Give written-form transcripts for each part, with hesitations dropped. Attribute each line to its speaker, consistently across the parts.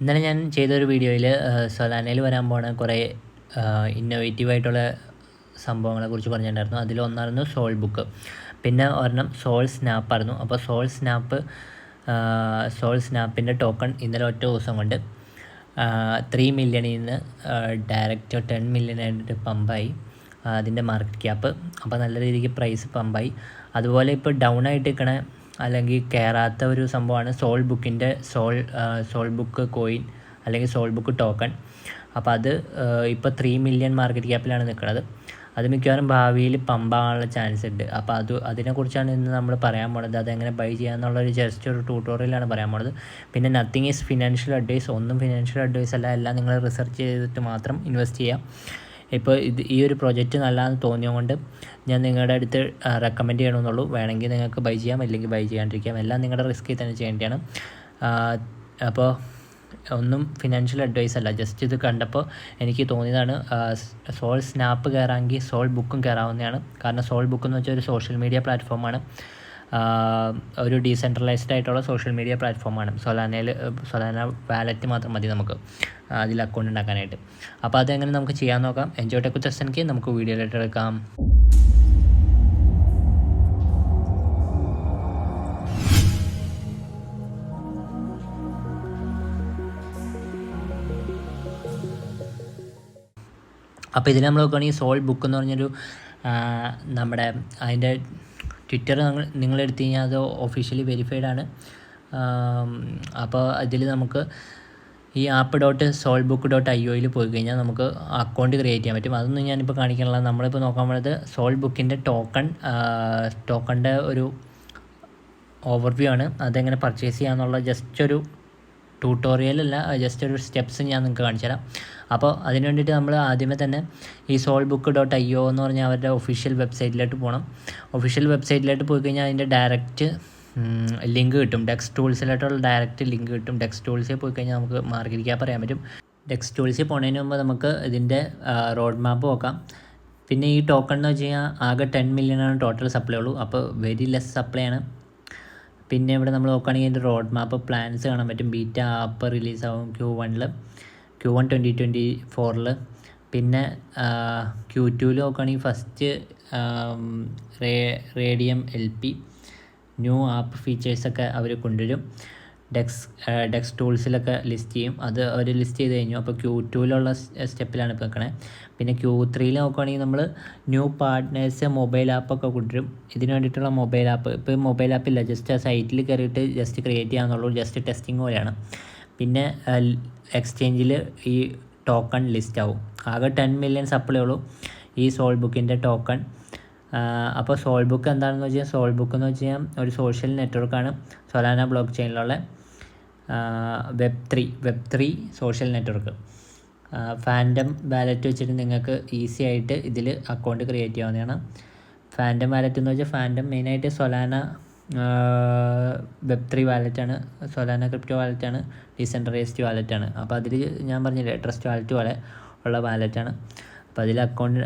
Speaker 1: ഇന്നലെ ഞാൻ ചെയ്തൊരു വീഡിയോയിൽ സൊലാനയിൽ വരാൻ പോണ കുറേ ഇന്നോവേറ്റീവായിട്ടുള്ള സംഭവങ്ങളെക്കുറിച്ച് പറഞ്ഞിട്ടുണ്ടായിരുന്നു. അതിലൊന്നായിരുന്നു സോൾ ബുക്ക്, പിന്നെ ഒരെണ്ണം സോൾ സ്നാപ്പായിരുന്നു. അപ്പോൾ സോൾ സ്നാപ്പിൻ്റെ ടോക്കൺ ഇന്നലെ ഒറ്റ ദിവസം കൊണ്ട് 3 മില്യണിൽ നിന്ന് ഡയറക്റ്റ് 10 മില്യണായിട്ട് പമ്പായി അതിൻ്റെ മാർക്കറ്റ് ക്യാപ്പ്. അപ്പോൾ നല്ല രീതിക്ക് പ്രൈസ് പമ്പായി. അതുപോലെ ഇപ്പോൾ ഡൗൺ ആയിട്ട് നിൽക്കണ അല്ലെങ്കിൽ കയറാത്ത ഒരു സംഭവമാണ് സോൾ ബുക്ക് കോയിൻ അല്ലെങ്കിൽ സോൾ ബുക്ക് ടോക്കൺ. അപ്പോൾ അത് ഇപ്പോൾ 3 മില്യൺ മാർക്കറ്റ് ക്യാപ്പിലാണ് നിൽക്കുന്നത്. അത് മിക്കവാറും ഭാവിയിൽ പമ്പാകാനുള്ള ചാൻസ് ഉണ്ട്. അപ്പോൾ അതിനെക്കുറിച്ചാണ് ഇന്ന് നമ്മൾ പറയാൻ പോണത്. അതെങ്ങനെ ബൈ ചെയ്യാമെന്നുള്ളൊരു ജസ്റ്റ് ഒരു ട്യൂട്ടോറിയലാണ് പറയാൻ പോണത്. പിന്നെ നത്തിങ് ഈസ് ഫിനാൻഷ്യൽ അഡ്വൈസ്, ഒന്നും ഫിനാൻഷ്യൽ അഡ്വൈസ് അല്ല, എല്ലാം നിങ്ങൾ റിസർച്ച് ചെയ്തിട്ട് മാത്രം ഇൻവെസ്റ്റ് ചെയ്യാം. ഇപ്പോൾ ഈ ഒരു പ്രൊജക്റ്റ് നല്ലതാണെന്ന് തോന്നിയതുകൊണ്ട് ഞാൻ നിങ്ങളുടെ അടുത്ത് റെക്കമെൻഡ് ചെയ്യണമെന്നുള്ളൂ. വേണമെങ്കിൽ നിങ്ങൾക്ക് ബൈ ചെയ്യാം, അല്ലെങ്കിൽ ബൈ ചെയ്യാണ്ടിരിക്കാം. എല്ലാം നിങ്ങളുടെ റിസ്കിൽ തന്നെ ചെയ്യേണ്ടതാണ്. അപ്പോൾ ഒന്നും ഫിനാൻഷ്യൽ അഡ്വൈസ് അല്ല, ജസ്റ്റ് ഇത് കണ്ടപ്പോൾ എനിക്ക് തോന്നിയതാണ്. സോൾ സ്നാപ്പ് കയറാമെങ്കിൽ സോൾ ബുക്കും കയറാവുന്നതാണ്. കാരണം സോൾ ബുക്ക് എന്ന് വെച്ചാൽ ഒരു സോഷ്യൽ മീഡിയ പ്ലാറ്റ്ഫോമാണ്, ഒരു ഡീസെൻട്രലൈസ്ഡ് ആയിട്ടുള്ള സോഷ്യൽ മീഡിയ പ്ലാറ്റ്ഫോമാണ്. സൊലാന വാലറ്റ് മാത്രം മതി നമുക്ക് അതിൽ അക്കൗണ്ട് ഉണ്ടാക്കാനായിട്ട്. അപ്പോൾ അതെങ്ങനെ നമുക്ക് ചെയ്യാൻ നോക്കാം. എൻജോയ് ടെക് വിത്ത് SNK നമുക്ക് വീഡിയോയിലായിട്ട് എടുക്കാം. അപ്പോൾ ഇതിൽ നമ്മൾ നോക്കുകയാണെങ്കിൽ സോൾ ബുക്ക് എന്ന് പറഞ്ഞൊരു നമ്മുടെ അതിൻ്റെ ട്വിറ്റർ നിങ്ങൾ എടുത്തു കഴിഞ്ഞാൽ അത് ഒഫീഷ്യലി വെരിഫൈഡ് ആണ്. അപ്പോൾ അതിൽ നമുക്ക് ഈ app.solbook.ioയിൽ പോയി കഴിഞ്ഞാൽ നമുക്ക് അക്കൗണ്ട് ക്രിയേറ്റ് ചെയ്യാൻ പറ്റും. അതൊന്നും ഞാനിപ്പോൾ കാണിക്കാനുള്ള. നമ്മളിപ്പോൾ നോക്കാൻ പോകുന്നത് സോൾ ബുക്കിൻ്റെ ടോക്കണിൻ്റെ ഒരു ഓവർവ്യൂ ആണ്. അതെങ്ങനെ പർച്ചേസ് ചെയ്യാമെന്നുള്ള ജസ്റ്റ് ഒരു ട്യൂട്ടോറിയലല്ല, ജസ്റ്റ് ഒരു സ്റ്റെപ്സ് ഞാൻ നിങ്ങൾക്ക് കാണിച്ചു തരാം. അപ്പോൾ അതിന് വേണ്ടിയിട്ട് നമ്മൾ ആദ്യമേ തന്നെ ഈ solbook.io എന്ന് പറഞ്ഞാൽ അവരുടെ ഒഫീഷ്യൽ വെബ്സൈറ്റിലോട്ട് പോകണം. ഒഫീഷ്യൽ വെബ്സൈറ്റിലോട്ട് പോയി കഴിഞ്ഞാൽ അതിൻ്റെ ഡയറക്റ്റ് ലിങ്ക് കിട്ടും. ഡെക്സ് ടൂൾസിലോട്ടുള്ള ഡയറക്റ്റ് ലിങ്ക് കിട്ടും. ഡെക്സ് ടൂൾസിൽ പോയി കഴിഞ്ഞാൽ നമുക്ക് മാർക്കറ്റ് ക്യാപ്പ് അറിയാൻ പറ്റും. ഡെക്സ് ടൂൾസിൽ പോകുന്നതിന് മുമ്പ് നമുക്ക് ഇതിൻ്റെ റോഡ് മാപ്പ് നോക്കാം. പിന്നെ ഈ ടോക്കൺ എന്ന് വെച്ച് കഴിഞ്ഞാൽ ആകെ 10 മില്യണാണ് ടോട്ടൽ സപ്ലൈ ഉള്ളൂ. അപ്പോൾ വെരി ലെസ് സപ്ലൈ ആണ്. പിന്നെ ഇവിടെ നമ്മൾ നോക്കുകയാണെങ്കിൽ അതിൻ്റെ റോഡ് മാപ്പ് പ്ലാൻസ് കാണാൻ പറ്റും. ബീറ്റ ആപ്പ് റിലീസാവും Q1 2024. പിന്നെ Q2 നോക്കുകയാണെങ്കിൽ first Raydium LP new app ഫീച്ചേഴ്സൊക്കെ അവർ കൊണ്ടുവരും. ഡെക്സ് ടൂൾസിലൊക്കെ ലിസ്റ്റ് ചെയ്യും. അത് അവർ ലിസ്റ്റ് ചെയ്ത് കഴിഞ്ഞു. അപ്പോൾ Q2 സ്റ്റെപ്പിലാണ് ഇപ്പോൾ നിൽക്കണേ. പിന്നെ Q3 നോക്കുകയാണെങ്കിൽ നമ്മൾ ന്യൂ പാർട്ട്നേഴ്സ് മൊബൈൽ ആപ്പൊക്കെ കൊണ്ടുവരും. ഇതിന് വേണ്ടിയിട്ടുള്ള മൊബൈൽ ആപ്പ് ഇപ്പോൾ മൊബൈൽ ആപ്പില്ല, ജസ്റ്റ് ആ സൈറ്റിൽ കയറിയിട്ട് ജസ്റ്റ് ക്രിയേറ്റ് ചെയ്യാമെന്നുള്ളൂ. ജസ്റ്റ് ടെസ്റ്റിംഗ് പോലെയാണ്. പിന്നെ എക്സ്ചേഞ്ചിൽ ഈ ടോക്കൺ ലിസ്റ്റ് ആവും. ആകെ 10 മില്യൺ സപ്ലൈ ഉള്ളൂ ഈ സോൾ ബുക്കിൻ്റെ ടോക്കൺ. അപ്പോൾ സോൾ ബുക്ക് എന്താണെന്ന് വെച്ചാൽ, സോൾ ബുക്ക് എന്ന് വെച്ച് കഴിഞ്ഞാൽ ഒരു സോഷ്യൽ നെറ്റ്വർക്കാണ്. സൊലാന ബ്ലോക്ക് ചെയിനിലുള്ള വെബ്3 സോഷ്യൽ നെറ്റ്വർക്ക്. ഫാൻഡം വാലറ്റ് വെച്ചിട്ട് നിങ്ങൾക്ക് ഈസി ആയിട്ട് ഇതിൽ അക്കൗണ്ട് ക്രിയേറ്റ് ചെയ്യാവുന്നതാണ്. ഫാൻഡം വാലറ്റ് എന്ന് വെച്ചാൽ ഫാൻഡം മെയിനായിട്ട് സൊലാന വെബ്3 വാലറ്റാണ്, സൊലാന ക്രിപ്റ്റോ വാലറ്റാണ്, ഡീസെൻട്രലൈസ്ഡ് വാലറ്റാണ്. അപ്പോൾ അതിൽ ഞാൻ പറഞ്ഞില്ലേ ട്രസ്റ്റ് വാലറ്റ് പോലെ ഉള്ള വാലറ്റാണ്. അപ്പോൾ അതിൽ അക്കൗണ്ട്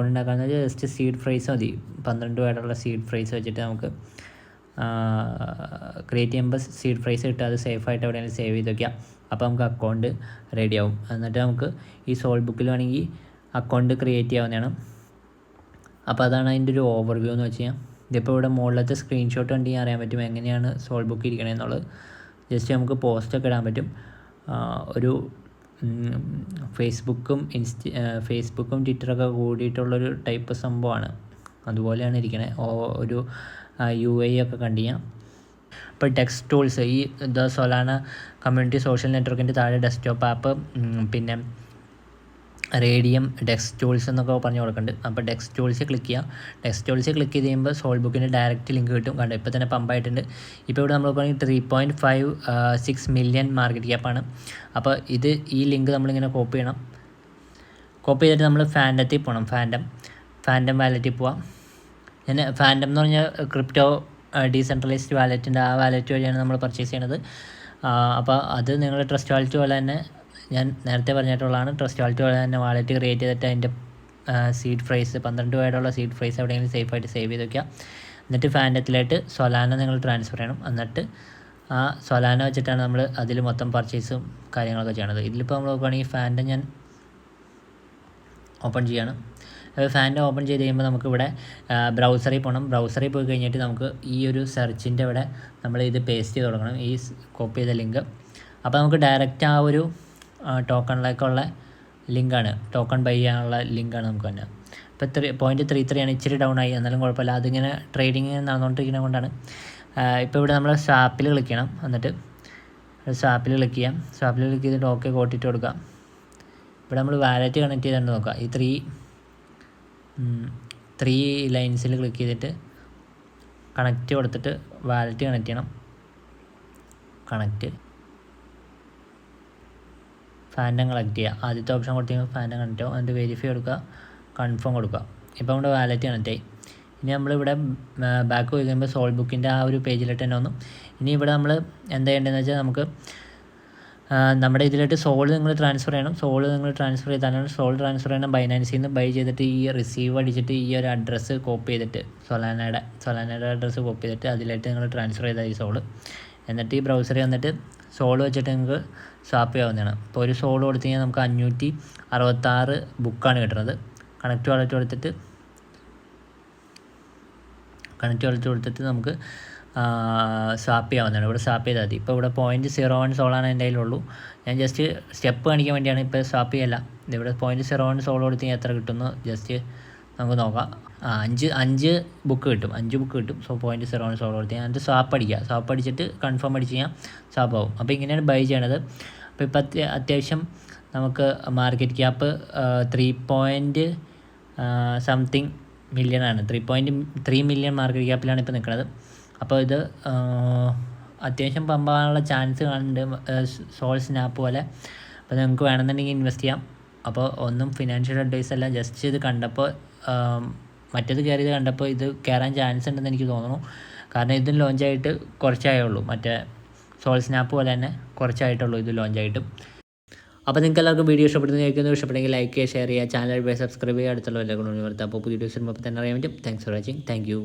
Speaker 1: ഉണ്ടാക്കാമെന്ന് വെച്ചാൽ ജസ്റ്റ് സീഡ് ഫ്രൈസ് മതി. 12 രൂപയുള്ള സീഡ് ഫ്രൈസ് വെച്ചിട്ട് നമുക്ക് ക്രിയേറ്റ് ചെയ്യുമ്പോൾ സീഡ് ഫ്രൈസ് കിട്ടുക. അത് സേഫായിട്ട് എവിടെയെങ്കിലും സേവ് ചെയ്ത് വയ്ക്കാം. അപ്പോൾ നമുക്ക് അക്കൗണ്ട് റെഡി ആവും. എന്നിട്ട് നമുക്ക് ഈ സോൾ ബുക്കിൽ വേണമെങ്കിൽ അക്കൗണ്ട് ക്രിയേറ്റ് ചെയ്യാവുന്നതാണ്. അപ്പോൾ അതാണ് അതിൻ്റെ ഒരു ഓവർവ്യൂ എന്ന് വെച്ച് കഴിഞ്ഞാൽ. ഇതിപ്പോൾ ഇവിടെ മുകളിലത്തെ സ്ക്രീൻഷോട്ട് കണ്ടെങ്കിൽ അറിയാൻ പറ്റും എങ്ങനെയാണ് സോൾ ബുക്ക് ഇരിക്കണമെന്നുള്ളത്. ജസ്റ്റ് നമുക്ക് പോസ്റ്റൊക്കെ ഇടാൻ പറ്റും. ഒരു ഫേസ്ബുക്കും ട്വിറ്ററൊക്കെ കൂടിയിട്ടുള്ളൊരു ടൈപ്പ് സംഭവമാണ്. അതുപോലെയാണ് ഇരിക്കണേ. ഒരു UI ഒക്കെ കണ്ടു കഴിഞ്ഞാൽ. ഇപ്പോൾ ഡെക്സ് ടൂൾസ് ഈ സൊലാന കമ്മ്യൂണിറ്റി സോഷ്യൽ നെറ്റ്വർക്കിൻ്റെ താഴെ ഡെസ്ക്ടോപ്പ് ആപ്പ്, പിന്നെ റേഡിയം, ഡെക്സ് ടൂൾസ് എന്നൊക്കെ പറഞ്ഞു കൊടുക്കുന്നുണ്ട്. അപ്പോൾ ഡെക്സ് ടൂൾസ് ക്ലിക്ക് ചെയ്യാം. ഡെക്സ് ടൂൾസ് ക്ലിക്ക് ചെയ്ത് കഴിയുമ്പോൾ സോൾ ബുക്കിൻ്റെ ഡയറക്റ്റ് ലിങ്ക് കിട്ടും. കണ്ടോ ഇപ്പോൾ തന്നെ പമ്പായിട്ടുണ്ട്. ഇപ്പോൾ ഇവിടെ നമ്മൾ നോക്കുകയാണെങ്കിൽ 3.56 മില്യൺ മാർക്കറ്റ് ക്യാപ്പാണ്. അപ്പോൾ ഈ ലിങ്ക് നമ്മളിങ്ങനെ കോപ്പി ചെയ്യണം. കോപ്പി ചെയ്തിട്ട് നമ്മൾ ഫാൻഡത്തിൽ പോകണം. ഫാൻഡം വാലറ്റിൽ പോവാം. പിന്നെ ഫാൻഡം എന്ന് പറഞ്ഞാൽ ക്രിപ്റ്റോ ഡീസെൻട്രലൈസ്ഡ് വാലറ്റിൻ്റെ ആ വാലറ്റ് വഴിയാണ് നമ്മൾ പർച്ചേസ് ചെയ്യണത്. അപ്പോൾ അത് നിങ്ങൾ ട്രസ്റ്റ് വാലറ്റ് പോലെ തന്നെ ഞാൻ നേരത്തെ പറഞ്ഞിട്ടുള്ളതാണ്. ട്രസ്റ്റ് വാലറ്റ് പോലെ തന്നെ വാലറ്റ് ക്രിയേറ്റ് ചെയ്തിട്ട് അതിൻ്റെ സീഡ് ഫ്രൈസ് 12 രൂപയുടെ സീഡ് ഫ്രൈസ് എവിടെയെങ്കിലും സേഫായിട്ട് സേവ് ചെയ്ത് വയ്ക്കുക. എന്നിട്ട് ഫാൻഡത്തിലായിട്ട് സൊലാന നിങ്ങൾ ട്രാൻസ്ഫർ ചെയ്യണം. എന്നിട്ട് ആ സൊലാന വെച്ചിട്ടാണ് നമ്മൾ അതിൽ മൊത്തം പർച്ചേസും കാര്യങ്ങളൊക്കെ ചെയ്യണത്. ഇതിലിപ്പോൾ നമ്മൾ നോക്കുകയാണെങ്കിൽ ഫാൻ്റെ ഞാൻ ഓപ്പൺ ചെയ്യാണ്. ഫാൻ്റെ ഓപ്പൺ ചെയ്ത് കഴിയുമ്പോൾ നമുക്കിവിടെ ബ്രൗസറിൽ പോകണം. ബ്രൗസറിൽ പോയി കഴിഞ്ഞിട്ട് നമുക്ക് ഈ ഒരു സെർച്ചിൻ്റെ ഇവിടെ നമ്മൾ ഇത് പേസ്റ്റ് ചെയ്ത് കൊടുക്കണം, ഈ കോപ്പി ചെയ്ത ലിങ്ക്. അപ്പോൾ നമുക്ക് ഡയറക്റ്റ് ആ ഒരു ടോക്കണിലേക്കുള്ള ലിങ്കാണ്, ടോക്കൺ ബൈ ചെയ്യാനുള്ള ലിങ്കാണ് നമുക്ക് തന്നെ. ഇപ്പോൾ 0.33 ആണ്, ഇച്ചിരി ഡൗൺ ആയി, എന്നാലും കുഴപ്പമില്ല. അതിങ്ങനെ ട്രേഡിങ് നടന്നുകൊണ്ടിരിക്കുന്നത് കൊണ്ടാണ്. ഇപ്പോൾ ഇവിടെ നമ്മൾ സ്വാപ്പിൽ ക്ലിക്ക് ചെയ്യണം. എന്നിട്ട് സ്വാപ്പിൽ ക്ലിക്ക് ചെയ്യാം. സ്വാപ്പിൽ ക്ലിക്ക് ചെയ്തിട്ട് ഓക്കെ കോട്ടിട്ട് കൊടുക്കാം. ഇവിടെ നമ്മൾ വാലറ്റ് കണക്ട് ചെയ്തിട്ട് നോക്കാം. ഈ ത്രീ ലൈൻസിൽ ക്ലിക്ക് ചെയ്തിട്ട് കണക്റ്റ് കൊടുത്തിട്ട് വാലറ്റ് കണക്ട് ചെയ്യണം. കണക്റ്റ് ഫാൻഡം കളക്ട് ചെയ്യുക. ആദ്യത്തെ ഓപ്ഷൻ കൊടുത്ത് കഴിയുമ്പോൾ ഫാൻഡം കണക്റ്റ് ആവും. എന്നിട്ട് വെരിഫൈ കൊടുക്കുക, കൺഫേം കൊടുക്കുക. ഇപ്പോൾ നമ്മുടെ വാലറ്റ് കണക്റ്റ് ആയി. ഇനി നമ്മളിവിടെ ബാക്ക് പോയി കഴിയുമ്പോൾ സോൾ ബുക്കിൻ്റെ ആ ഒരു പേജിലിട്ട് തന്നെ വന്നു. ഇനി ഇവിടെ നമ്മൾ എന്താ ചെയ്യേണ്ടതെന്ന് വെച്ചാൽ നമുക്ക് നമ്മുടെ ഇതിലോട്ട് സോൾ നിങ്ങൾ ട്രാൻസ്ഫർ ചെയ്യണം. സോൾ നിങ്ങൾ ട്രാൻസ്ഫർ ചെയ്താലാണ് സോൾ ട്രാൻസ്ഫർ ചെയ്യണം. ബൈനാൻസിൽ നിന്ന് ബൈ ചെയ്തിട്ട് ഈ റിസീവ് അടിച്ചിട്ട് ഈ ഒരു അഡ്രസ്സ് കോപ്പി ചെയ്തിട്ട് സൊലാനയുടെ അഡ്രസ്സ് കോപ്പി ചെയ്തിട്ട് അതിലായിട്ട് നിങ്ങൾ ട്രാൻസ്ഫർ ചെയ്താൽ ഈ സോൾ. എന്നിട്ട് ഈ ബ്രൗസറിൽ വന്നിട്ട് സോൾ വെച്ചിട്ട് നിങ്ങൾക്ക് സ്വാപ്പ് ചെയ്യാവുന്നതാണ്. ഇപ്പോൾ ഒരു സോൾ കൊടുത്തു കഴിഞ്ഞാൽ നമുക്ക് 566 ബുക്കാണ് കിട്ടുന്നത്. കണക്റ്റ് വാലറ്റ് കൊടുത്തിട്ട് നമുക്ക് സ്വാപ്പ് ചെയ്യാവുന്നതാണ്. ഇവിടെ സ്വാപ്പ് ചെയ്താൽ മതി. ഇപ്പോൾ ഇവിടെ 0.01 സോളാണ് എൻ്റെ കയ്യിലുള്ളൂ. ഞാൻ ജസ്റ്റ് സ്റ്റെപ്പ് കാണിക്കാൻ വേണ്ടിയാണ് ഇപ്പോൾ സ്വാപ്പ് ചെയ്യല്ല. ഇവിടെ 0.01 സോൾ കൊടുത്ത് കഴിഞ്ഞാൽ എത്ര കിട്ടുമെന്ന് ജസ്റ്റ് നമുക്ക് നോക്കാം. 5 ബുക്ക് കിട്ടും. 5 ബുക്ക് കിട്ടും. സോ 0.01 സോൾ കൊടുത്ത് കഴിഞ്ഞാൽ എന്നിട്ട് സ്വാപ്പ് അടിക്കുക. സ്വാപ്പ് അടിച്ചിട്ട് കൺഫേം അടിച്ച് കഴിഞ്ഞാൽ സ്വാപ്പ് ആവും. അപ്പോൾ ഇങ്ങനെയാണ് ബൈ ചെയ്യണത്. അപ്പോൾ ഇപ്പോൾ അത്യാവശ്യം നമുക്ക് മാർക്കറ്റ് ക്യാപ്പ് 3 മില്യണാണ്. 3.3 മില്യൺ മാർക്കറ്റ് ക്യാപ്പിലാണ് ഇപ്പോൾ നിൽക്കുന്നത്. അപ്പോൾ ഇത് അത്യാവശ്യം പമ്പാകാനുള്ള ചാൻസ് കാണുന്നുണ്ട്, സോൾ സ്നാപ്പ് പോലെ. അപ്പോൾ നിങ്ങൾക്ക് വേണമെന്നുണ്ടെങ്കിൽ ഇൻവെസ്റ്റ് ചെയ്യാം. അപ്പോൾ ഒന്നും ഫിനാൻഷ്യൽ അഡ്വൈസ് അല്ല, ജസ്റ്റ് ഇത് കണ്ടപ്പോൾ മറ്റേത് കയറിയത് കണ്ടപ്പോൾ ഇത് കയറാൻ ചാൻസ് ഉണ്ടെന്ന് എനിക്ക് തോന്നുന്നു. കാരണം ഇതും ലോഞ്ചായിട്ട് കുറച്ചായേ ഉള്ളൂ. മറ്റേ സോൾ സ്നാപ്പ് പോലെ തന്നെ കുറച്ചായിട്ടുള്ളൂ ഇത് ലോഞ്ചായിട്ട്. അപ്പോൾ നിങ്ങൾക്ക് എല്ലാവർക്കും വീഡിയോ ഇഷ്ടപ്പെടുന്നെങ്കിൽ ലൈക്ക് ചെയ്യുക, ഷെയർ ചെയ്യുക, ചാനൽ സബ്സ്ക്രൈബ് ചെയ്യുക, അടുത്തുള്ള എല്ലാ കൊണ്ടുവരുന്നത്. അപ്പോൾ പുതിയ വീഡിയോസ് തന്നെ അറിയാൻ പറ്റും. Thanks for watching. Thank you.